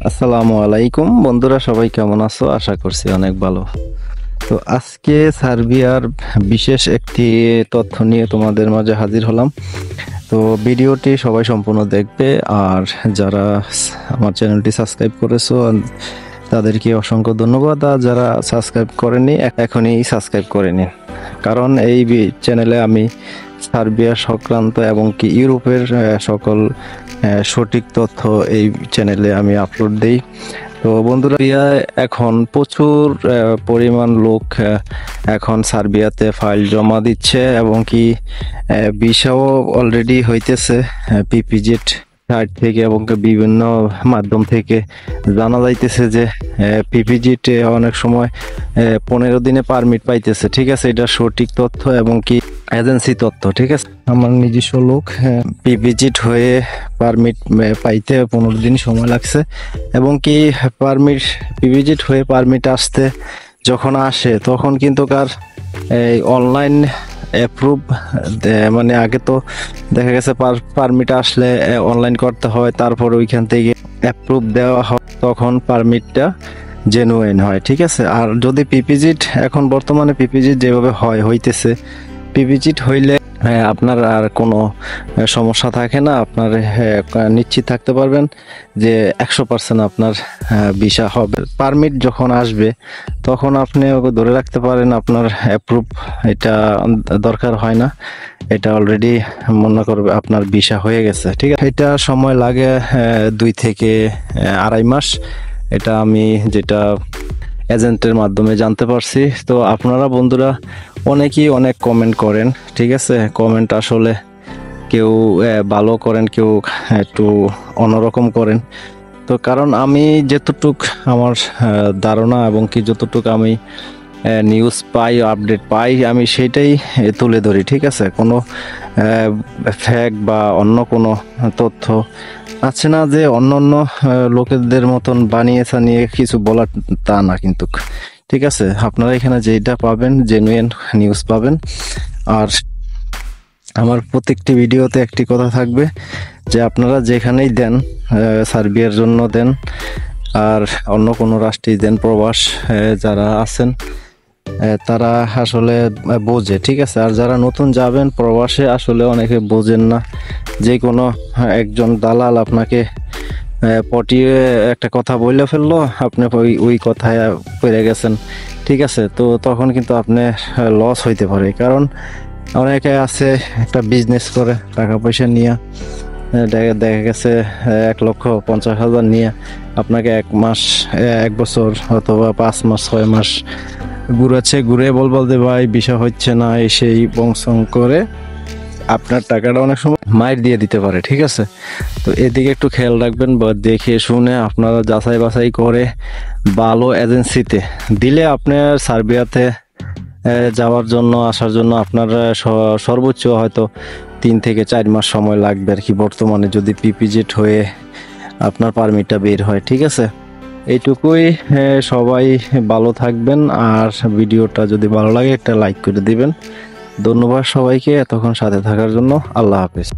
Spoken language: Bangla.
আসসালামু আলাইকুম বন্ধুরা, সবাই কেমন আছো? আশা করছি অনেক ভালো। তো আজকে সার্বিয়ার বিশেষ একটি তথ্য নিয়ে তোমাদের মাঝে হাজির হলাম। তো ভিডিওটি সবাই সম্পূর্ণ দেখবে, আর যারা আমার চ্যানেলটি সাবস্ক্রাইব করেছো তাদেরকে অসংখ্য ধন্যবাদ, আর যারা সাবস্ক্রাইব করেনি এখনই সাবস্ক্রাইব করে নিন। কারণ এই চ্যানেলে আমি সার্বিয়া সংক্রান্ত এবং কি ইউরোপের সকল সঠিক তথ্য এই চ্যানেলে আমি আপলোড দেই। তো বন্ধুরা, এখন প্রচুর পরিমাণ লোক এখন সার্বিয়াতে ফাইল জমা দিচ্ছে এবং কি ভিসাও অলরেডি হইতেছে পিপিজেড সাইট থেকে এবং বিভিন্ন মাধ্যম থেকে জানা যাইতেছে যে পিপিজিতে অনেক সময় 15 দিনে পারমিট পাইতেছে। ঠিক আছে, এটা সঠিক তথ্য এবং কি এজেন্সি তথ্য। ঠিক আছে, আমার নিজস্ব লোক পিপিজিট হয়ে পারমিট পাইতে 15 দিন সময় লাগছে এবং কি পিপিজিট হয়ে পারমিট আসতে যখন আসে তখন কিন্তু কার এই অনলাইন অ্যাপ্রুভ, মানে আগে তো দেখা গেছে পারমিট আসলে অনলাইন করতে হয়, তারপর ওইখান থেকে অ্যাপ্রুভ দেওয়া হয়, তখন পারমিটটা জেনুইন হয়। ঠিক আছে, আর যদি পিপিজিট এখন বর্তমানে পিপিজিট যেভাবে হইতেছে, পিপিজিট হইলে আপনার আর কোনো সমস্যা থাকে না। আপনার নিশ্চিত থাকতে পারবেন যে 100% আপনার ভিসা হবে। পারমিট যখন আসবে তখন আপনি ওকে ধরে রাখতে পারেন আপনার অ্যাপ্রুভ, এটা দরকার হয় না, এটা অলরেডি মনে করবে আপনার ভিসা হয়ে গেছে। ঠিক আছে, এটা সময় লাগে 2 থেকে 2.5 মাস। এটা আমি যেটা এজেন্টের মাধ্যমে জানতে পারছি। তো আপনারা বন্ধুরা অনেকেই অনেক কমেন্ট করেন। ঠিক আছে, কমেন্ট আসলে কেউ ভালো করেন, কেউ একটু অন্যরকম করেন। তো কারণ আমি যতটুক আমার ধারণা এবং কি যতটুক আমি নিউজ পাই, আপডেট পাই, আমি সেটাই তুলে ধরি। ঠিক আছে, কোনো ফ্যাক বা অন্য কোনো তথ্য আছে না যে অন্য অন্য লোকেদের মতন বানিয়ে নিয়ে কিছু বলার, তা না কিন্তু। ঠিক আছে, আপনারা এখানে যেটা পাবেন জেনুইন নিউজ পাবেন। আর আমার প্রত্যেকটি ভিডিওতে একটি কথা থাকবে যে আপনারা যেখানেই দেন, সার্বিয়ার জন্য দেন আর অন্য কোনো রাষ্ট্রে দেন, প্রবাস যারা আছেন তারা আসলে বোঝে। ঠিক আছে, আর যারা নতুন যাবেন প্রবাসে আসলে অনেকে বোঝেন না। যে কোনো একজন দালাল আপনাকে পটিয়ে একটা কথা বলে ফেললো, আপনি ওই কথায় পড়ে গেছেন। ঠিক আছে, তো তখন কিন্তু আপনি লস হইতে পারে। কারণ অনেকে আছে একটা বিজনেস করে টাকা পয়সা নিয়ে, দেখা গেছে 1,50,000 নিয়ে আপনাকে 1 মাস, 1 বছর অথবা 5 মাস 6 মাস ঘুরে বলবো যে ভাই ভিসা হচ্ছে না, সেই বংশং করে আপনার টাকাটা অনেক সময় মাইর দিয়ে দিতে পারে। ঠিক আছে, তো এদিকে একটু খেয়াল রাখবেন বা দেখে শুনে আপনারা যাচাই বাছাই করে ভালো এজেন্সিতে দিলে আপনার সার্বিয়াতে যাওয়ার জন্য আসার জন্য আপনার সর্বোচ্চ হয়তো 3 থেকে 4 মাস সময় লাগবে আর কি, বর্তমানে যদি পিপিজেড হয়ে আপনার পারমিটটা বের হয়। ঠিক আছে, এইটুকুই। সবাই ভালো থাকবেন, আর ভিডিওটা যদি ভালো লাগে একটা লাইক করে দিবেন। ধন্যবাদ সবাইকে এতক্ষণ সাথে থাকার জন্য। আল্লাহ হাফেজ।